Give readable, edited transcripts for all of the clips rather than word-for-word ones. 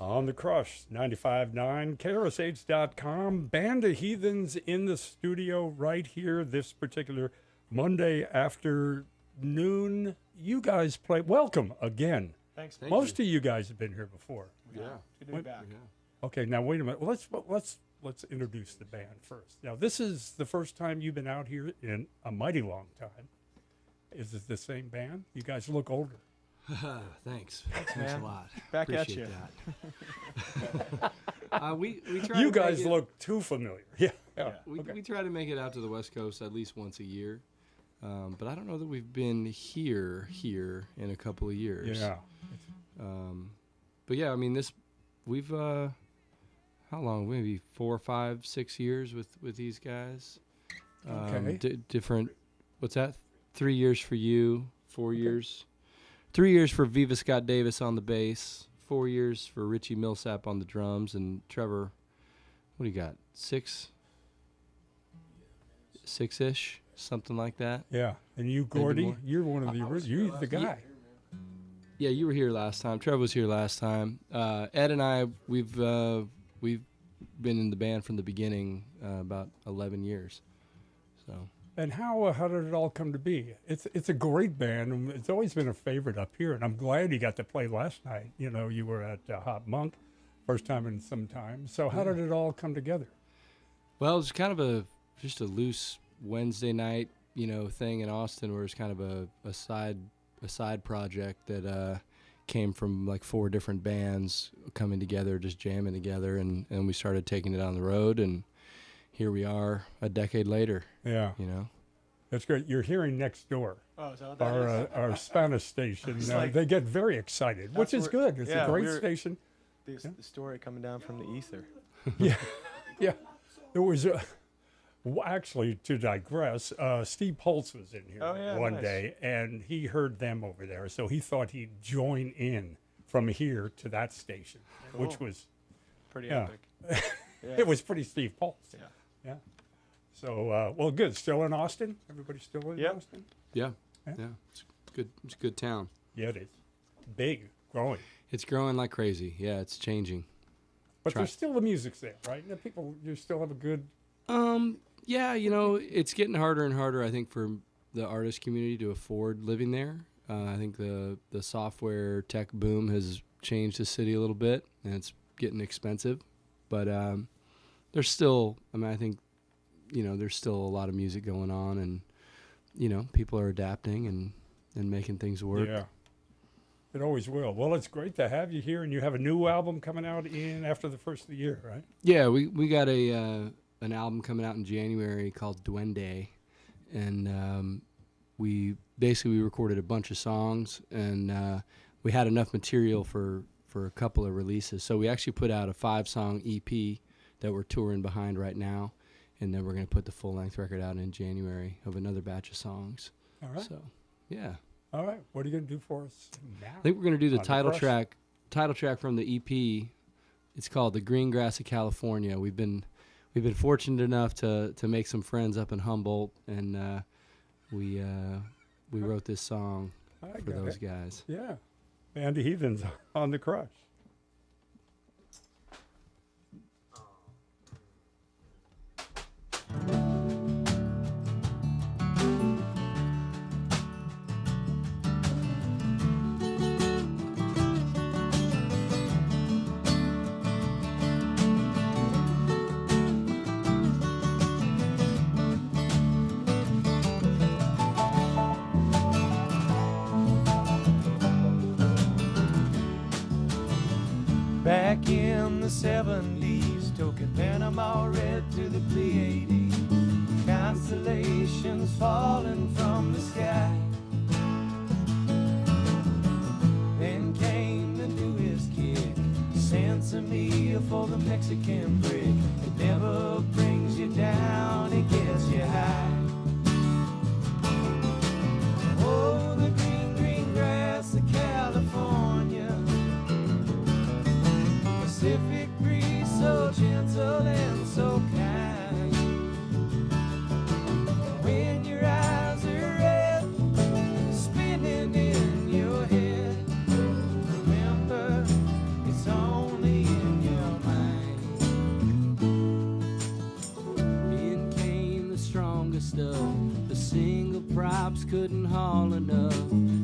On the Krush, 95.9, KRSH.com. Band of Heathens in the studio right here this particular Monday afternoon. You guys play. Welcome again. Thanks. Most of you guys have been here before. Yeah. Good to be back. Yeah. Okay, now wait a minute. Let's introduce the band first. Now, this is the first time you've been out here in a mighty long time. Is it the same band? You guys look older. Thanks. Thanks man. a lot. Back at Appreciate you. that. We try You to guys make it, look too familiar. Yeah. we try to make it out to the West Coast at least once a year, but I don't know that we've been here in a couple of years. Yeah. But yeah, I mean we've how long? Maybe 4, 5, 6 years with these guys. Okay. Different. What's that? 3 years for you. 4 years. 3 years for Viva Scott Davis on the bass, 4 years for Richie Millsap on the drums, and Trevor, what do you got, six-ish, something like that? Yeah. And you, Gordy, more. you're one of the original. You're the guy. Yeah, you were here last time. Trevor was here last time. Ed and I, we've been in the band from the beginning, about 11 years. So. And how did it all come to be? It's a great band, and it's always been a favorite up here. And I'm glad you got to play last night. You know, you were at Hot Monk, first time in some time. So how did it all come together? Well, it was kind of just a loose Wednesday night, thing in Austin, where it's kind of a side project that came from like 4 different bands coming together, just jamming together, and we started taking it on the road, and here we are a decade later. Yeah. That's great. You're hearing next door. Oh, is that what that is? Our Spanish station. They get very excited, which is good. It's a great station. The story coming down from the ether. Yeah. Yeah. There was actually, to digress, Steve Pulse was in here one day, and he heard them over there, so he thought he'd join in from here to that station, which was pretty epic. Yeah. It was pretty Steve Pulse. Yeah. Yeah. So, well, good. Still in Austin? Everybody still in Austin? Yeah. It's good. It's a good town. Yeah, it is. Big, growing. It's growing like crazy. Yeah, it's changing. But there's still the music's there, right? And the people, you still have a good... Yeah, it's getting harder and harder, I think, for the artist community to afford living there. I think the software tech boom has changed the city a little bit, and it's getting expensive. But there's still, I think, there's still a lot of music going on, and, people are adapting and making things work. Yeah. It always will. Well, it's great to have you here, and you have a new album coming out after the first of the year, right? Yeah, we got an album coming out in January called Duende, and we recorded a bunch of songs, and we had enough material for a couple of releases. So we actually put out a 5-song EP that we're touring behind right now, and then we're going to put the full-length record out in January of another batch of songs. All right. So, yeah. All right. What are you going to do for us now? I think we're going to do the title Krush? track from the EP. It's called The Green Grass of California. We've been fortunate enough to make some friends up in Humboldt, and we wrote this song for those guys. Yeah. Band of Heathens on the Krush. Back in the 70s, token Panama red to the Pleiades, constellations falling from the sky. Then came the newest kick, Sensomia for the Mexican brick. It never brings you down, it gets you high. Oh, the green, green grass of California, Pacific breeze so gentle and so kind. When your eyes are red, spinning in your head, remember it's only couldn't haul enough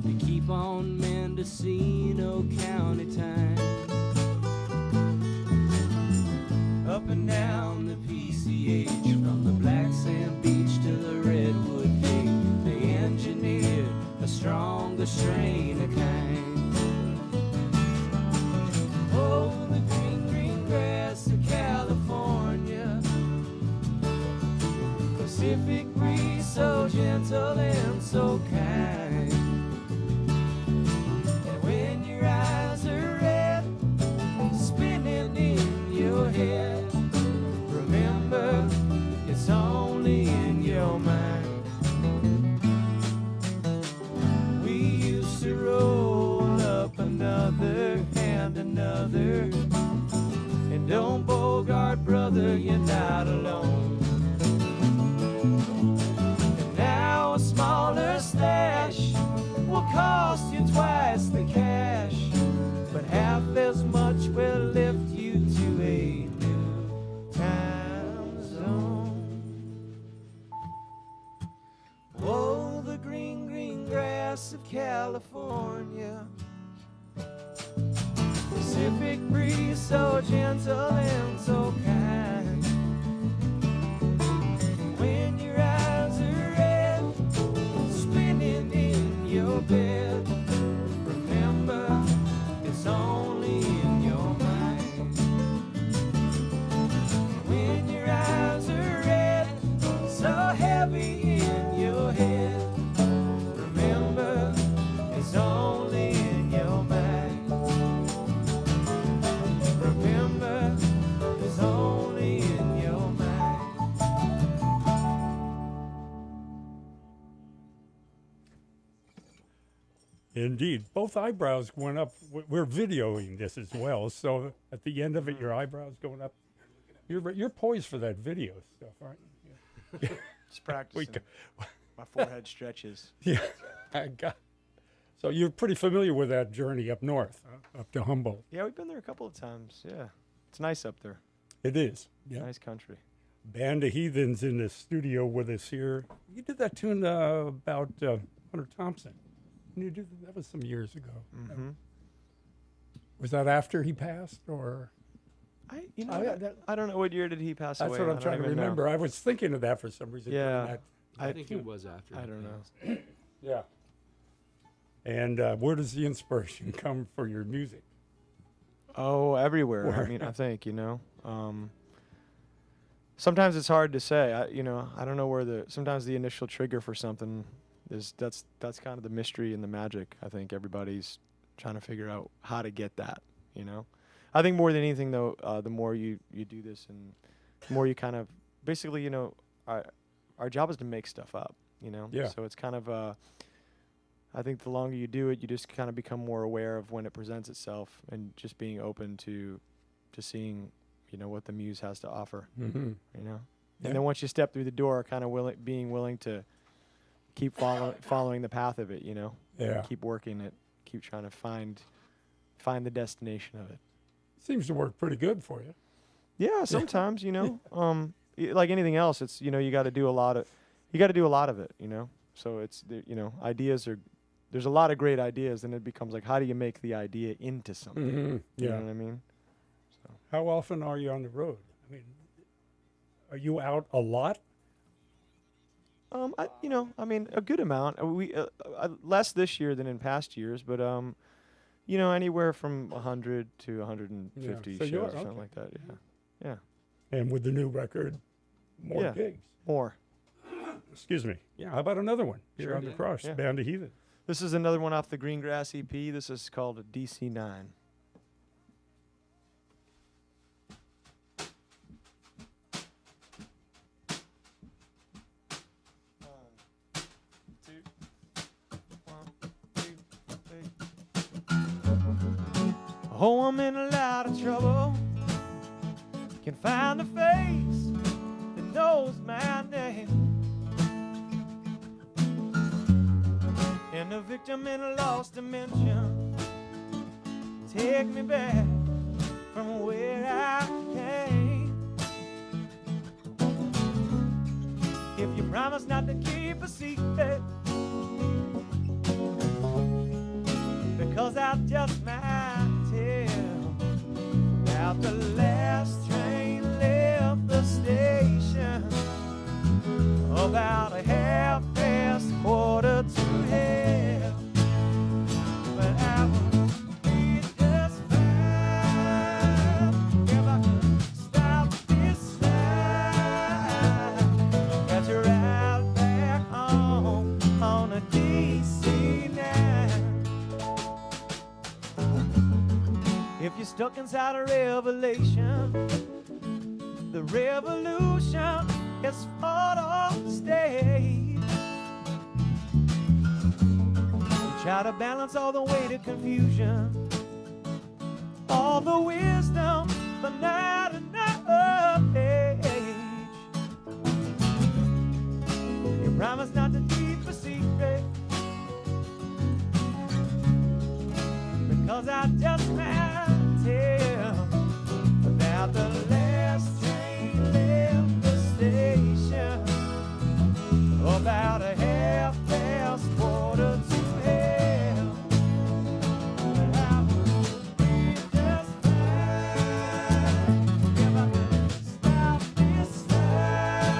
to keep on Mendocino County time. Up and down the PCH, from the black sand beach to the redwood gate, they engineered a stronger strain of kind. Oh, the green, green grass of California, Pacific breeze so gentle and so kind. And when your eyes are red, spinning in your head, remember it's only in your mind. We used to roll up another and another, and don't Bogart, brother, you're not alone. And now a smaller stash will cost you twice the cash, but half as much will lift you to a new time zone. Oh, the green, green grass of California, Pacific breeze so gentle and so kind. When your eyes are red, spinning in your bed, remember it's only in your mind. When your eyes are red, so heavy in your head, remember it's only in your mind. Remember it's only in your mind. Indeed. Both eyebrows went up. We're videoing this as well. So at the end of it, your eyebrows going up. You're poised for that video stuff, aren't you? Just practicing. My forehead stretches. Yeah. I got. So you're pretty familiar with that journey up north, up to Humboldt. Yeah, we've been there a couple of times. Yeah, it's nice up there. It is. Yeah. Nice country. Band of Heathens in the studio with us here. You did that tune about Hunter Thompson. You did that was some years ago. Mm-hmm. Was that after he passed, or? I don't know, what year did he pass That's away? what I'm trying to remember. Know. I was thinking of that for some reason. Yeah. I think it was after. I don't know. Yeah. And where does the inspiration come for your music? Oh, everywhere. I mean, I think, sometimes it's hard to say. I don't know where sometimes the initial trigger for something is. That's kind of the mystery and the magic. I think everybody's trying to figure out how to get that, I think more than anything, though, the more you do this and the more you kind of, basically, our job is to make stuff up, Yeah. So it's kind of, I think the longer you do it, you just kind of become more aware of when it presents itself and just being open to seeing, what the muse has to offer, Mm-hmm. And then once you step through the door, kind of being willing to keep following the path of it, Yeah. keep working it, keep trying to find the destination of it. Seems to work pretty good for you. Yeah, sometimes, like anything else, it's, you got to do a lot of it, So it's, ideas are, there's a lot of great ideas, and it becomes like, how do you make the idea into something? Mm-hmm. You Yeah. know what I mean? So. How often are you on the road? I mean, are you out a lot? A good amount. We less this year than in past years, but anywhere from 100 to 150 Yeah. So shows you are, or something okay. like that. Yeah. And with the new record, more Yeah. gigs. More. Excuse me. Yeah. How about another one? Here Sure. on the Krush, Yeah. Band of Heathens. This is another one off the Green Grass EP. This is called DC9. Oh, I'm in a lot of trouble. Can find a face that knows my name. And a victim in a lost dimension. Take me back from where I came. If you promise not to keep a secret, stuck inside a revelation. The revolution has fought off the stage. We try to balance all the weight of confusion, all the wisdom, but not enough age. You promise not to keep a secret, because I just can't tell about the last train left the station about a half past quarter to hell. But I would be just fine if I could stop this time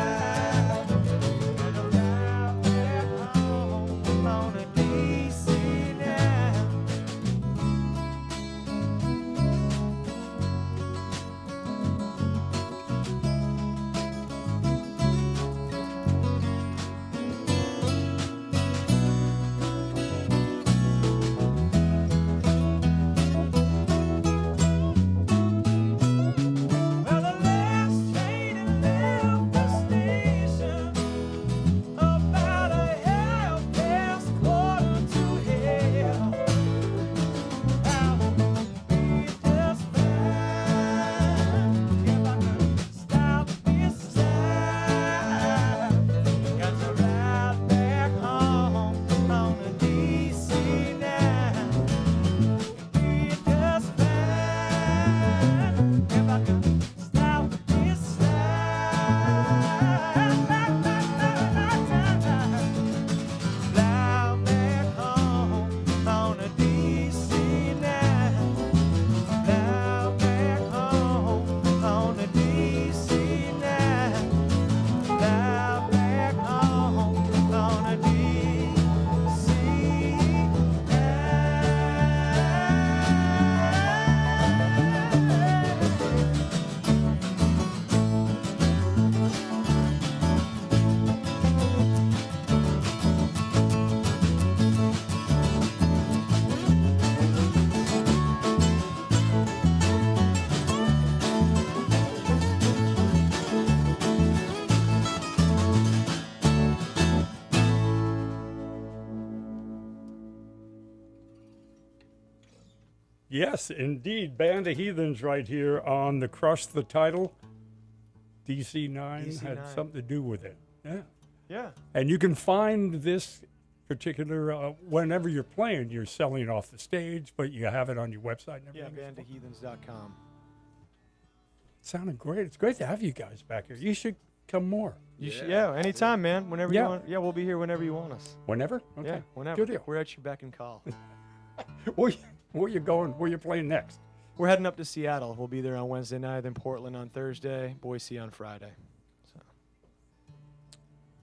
and arrive back home on a DC9. Well, the last train had left the station about a half past quarter to hell. I would be just fine if I could stop this time. Got to ride back home on a DC9. Be just fine if I could stop this time. Fly back home on a DC9. Fly back home on a DC9. Fly back home on a Yes, indeed. Band of Heathens right here on the Krush, the title. DC9 had DC9. something to do with it. Yeah. Yeah. And you can find this particular, whenever you're playing, you're selling it off the stage, but you have it on your website and Yeah, everything. bandofheathens.com. Sounded great. It's great to have you guys back here. You should come more. Yeah, anytime, man. Whenever Yeah. you want. Yeah, we'll be here whenever you want us. Whenever? Okay. Yeah, whenever. Good deal. We're at your beck and call. Where you going? Where you playing next? We're heading up to Seattle. We'll be there on Wednesday night, then Portland on Thursday, Boise on Friday. So,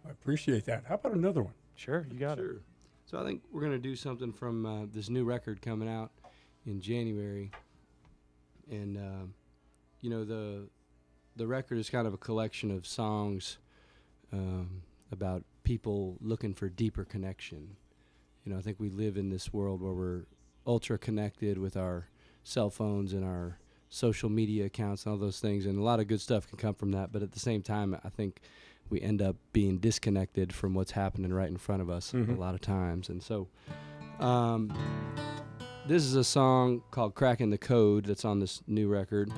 I appreciate that. How about another one? sure, you got it. Sure. So I think we're going to do something from this new record coming out in January. And, you know, the record is kind of a collection of songs about people looking for deeper connection. You know, I think we live in this world where we're ultra connected with our cell phones and our social media accounts and all those things, and a lot of good stuff can come from that. But at the same time, I think we end up being disconnected from what's happening right in front of us a lot of times. And so this is a song called Cracking the Code that's on this new record.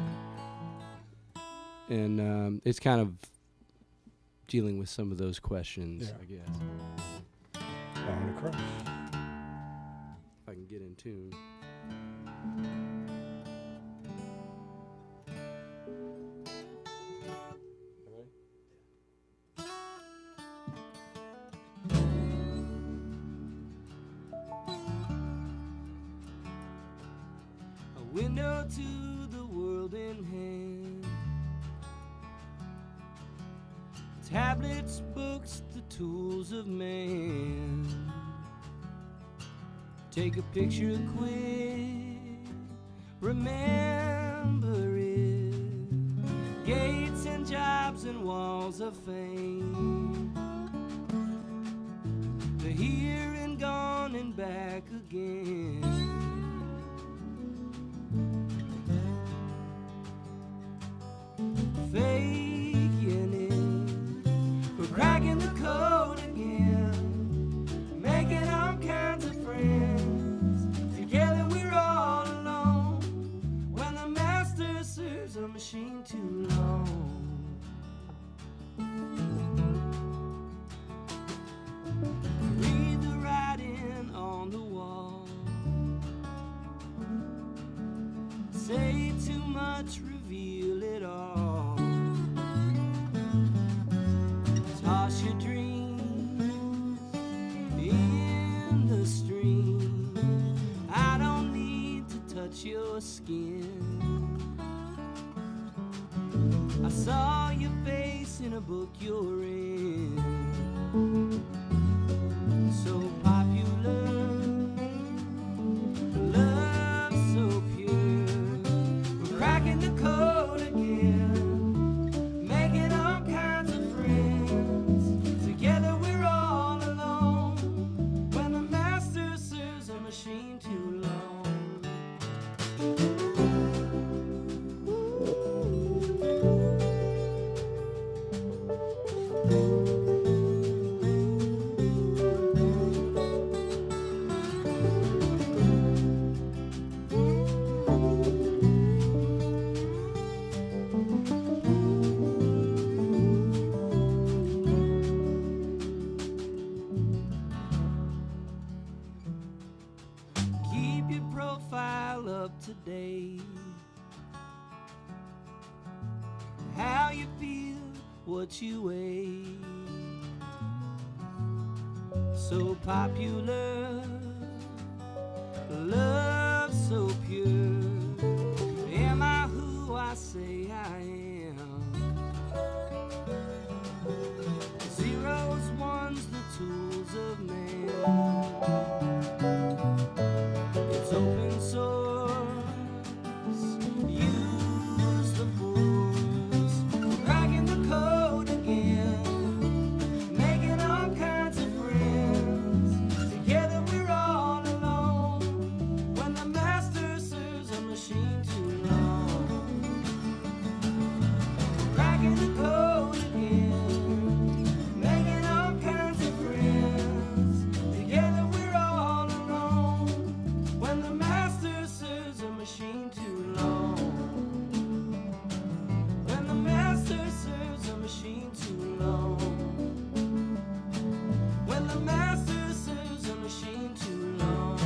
And it's kind of dealing with some of those questions, I guess. On the Krush. If I can get in tune. A window to the world in hand. Tablets, books, the tools of man. Take a picture quick, remember it. Gates and jobs and walls of fame. The here and gone and back again. serves a machine too long. Read the writing on the wall. Say too much, reveal it all. Toss your dreams in the stream. I don't need to touch your skin. I saw your face in a book you're in. So popular, love so pure. We're cracking the code again, making all kinds of friends. Together we're all alone when the master serves a machine too long. Keep your profile up to date. How you feel, what you weigh. So popular, love so pure. Am I who I say I am? Zeros, ones, the tools of man. It's open source. Use the force. Cracking the code again. Making all kinds of friends. Together we're all alone when the master serves a machine too long. Cracking the code again. Making all kinds of friends. Together we're all alone when the master serves a machine too long. When the master serves a machine too long. When the master serves a machine too long.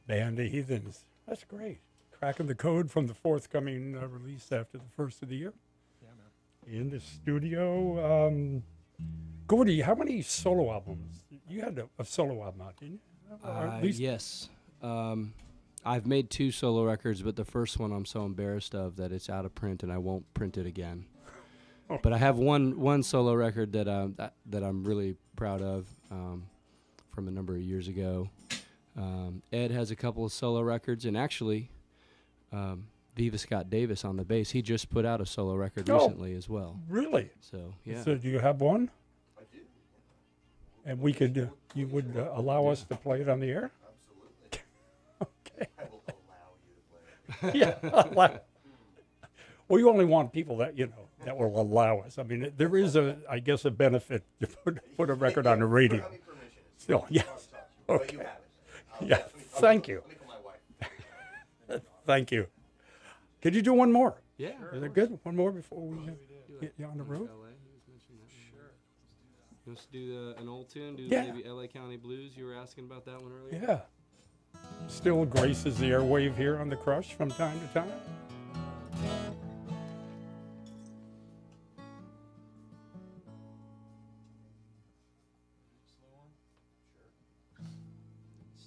Band of Heathens. That's great. Cracking the code from the forthcoming release after the first of the year. Yeah, man. In the studio. Gordy, how many solo albums? You had a solo album out, didn't you? Or at least Yes. I've made 2 solo records, but the first one I'm so embarrassed of that it's out of print and I won't print it again. Oh. But I have one solo record that I'm really proud of from a number of years ago. Ed has a couple of solo records, and actually, Viva Scott Davis on the bass, he just put out a solo record recently as well. Really? So yeah. So do you have one? I do. And we could, you would allow us to play it on the air? Absolutely. Okay. I will allow you to play it. Yeah. Well, you only want people that, that will allow us. I mean, there is I guess, a benefit to put a record on the radio. Without me permission. Still, yes. But Okay. you have it. Yeah, thank you. Let me call my wife. Thank you. Could you do one more? Yeah. Is it good? One more before we get you on the road? LA, he was mentioning that. Sure. Let's do an old tune. Do Yeah. maybe LA County Blues. You were asking about that one earlier. Yeah. Still graces the airwave here on the Krush from time to time.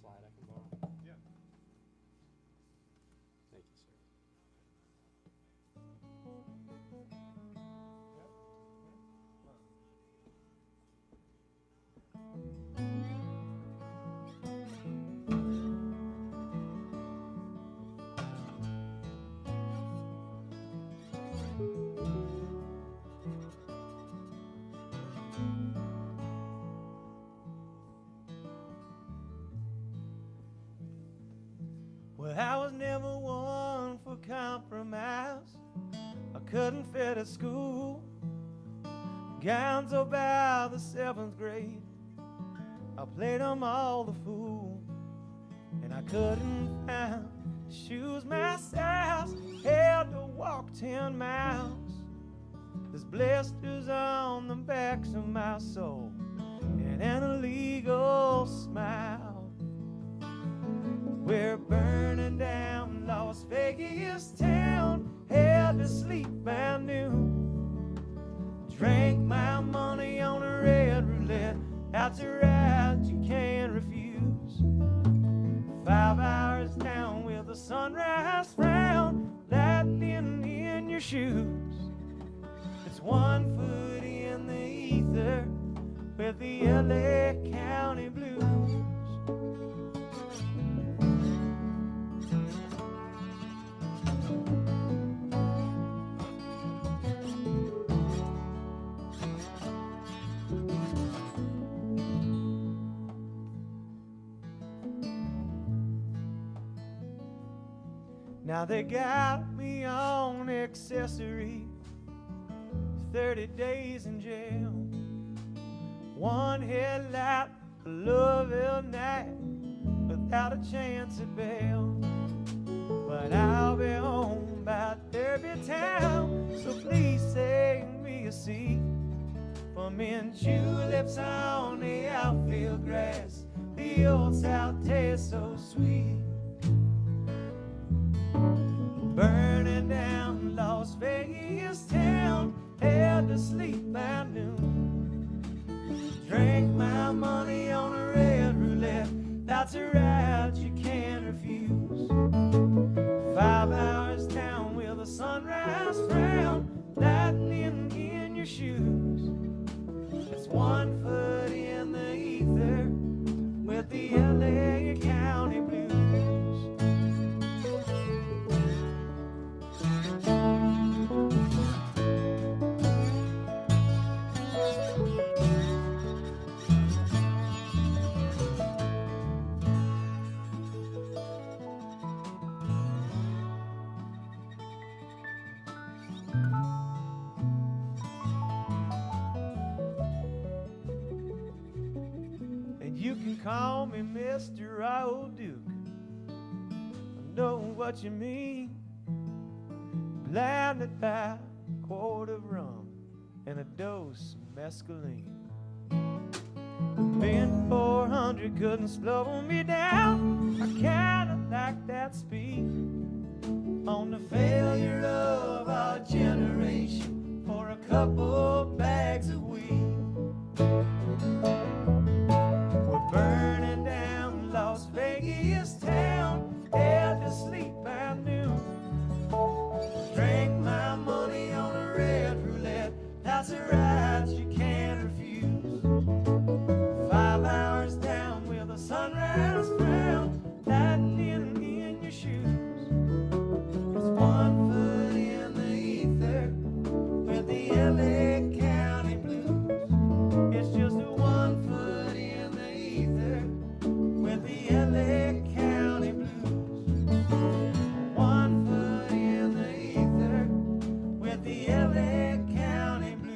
Slide I can borrow. Yeah. Thank you, sir. couldn't fit at school. Gowns about the 7th grade, I played 'em all the fool. And I couldn't find shoes my size, had to walk 10 miles. There's blisters on the backs of my soul and an illegal smile. We're burning down Las Vegas town, had to sleep by noon. Drank my money on a red roulette, that's a ride you can't refuse. 5 hours down with the sunrise frown, lightning in your shoes. It's 1 foot in the ether with the LA County Blues. Now they got me on accessory, 30 days in jail. 1 headlight, a Louisville night, without a chance at bail. But I'll be home by Derby Town, so please save me a seat for me and tulips on the outfield grass. The old South tastes so sweet. Burning down Las Vegas town, had to sleep by noon. Drank my money on a red roulette, that's a ride you can't refuse. 5 hours down with a sunrise frown, lightning in your shoes. It's 1 foot in the ether with the LA County Blues. You can call me Mr. Old Duke, I know what you mean. Blinded by a quart of rum and a dose of mescaline. The bent 400 couldn't slow me down, I kinda like that speed. On the failure of our generation for a couple bags of weed. Burning down Las Vegas town, had to sleep by noon. Drank my money on a red roulette, that's a ride you can't refuse. 5 hours down with a sunrise frown, lightning in your shoes. It's 1 foot in the ether with the LA County Blues. It's just a 1 foot in the ether with the LA County Blues. 1 foot in the ether with the LA County Blues.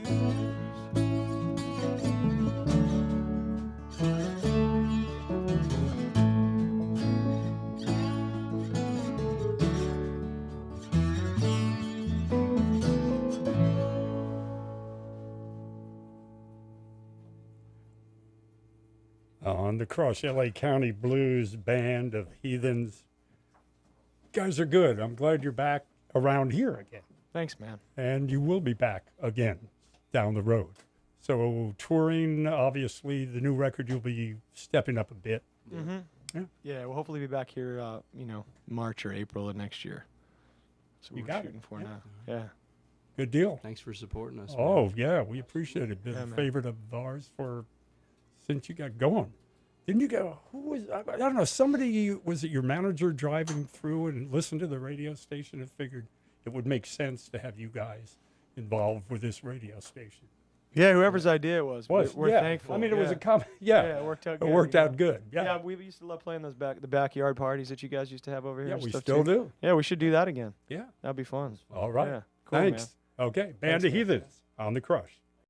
On the Krush LA County Blues Band of Heathens. Guys are good. I'm glad you're back around here again. Thanks, man. And you will be back again down the road. So touring, obviously, the new record, you'll be stepping up a bit. Mm-hmm. Yeah, we'll hopefully be back here, March or April of next year. So You we're got shooting it. for Yeah. now. Yeah. Good deal. Thanks for supporting us. Oh, yeah, we appreciate it. Been Yeah, a man. favorite of ours since you got going. Didn't you go, who was, I don't know, somebody, was it your manager driving through and listened to the radio station and figured it would make sense to have you guys involved with this radio station? Yeah, whoever's idea it was. We're yeah. thankful. I mean, it was yeah. yeah. Yeah, it worked out It good. worked you know. out good. Yeah. Yeah, we used to love playing those the backyard parties that you guys used to have over here. Yeah, and we stuff still too. do. Yeah, we should do that again. Yeah. That'd be fun. All right. Yeah, cool, Thanks. man. Okay, Band of Heathens on the Krush.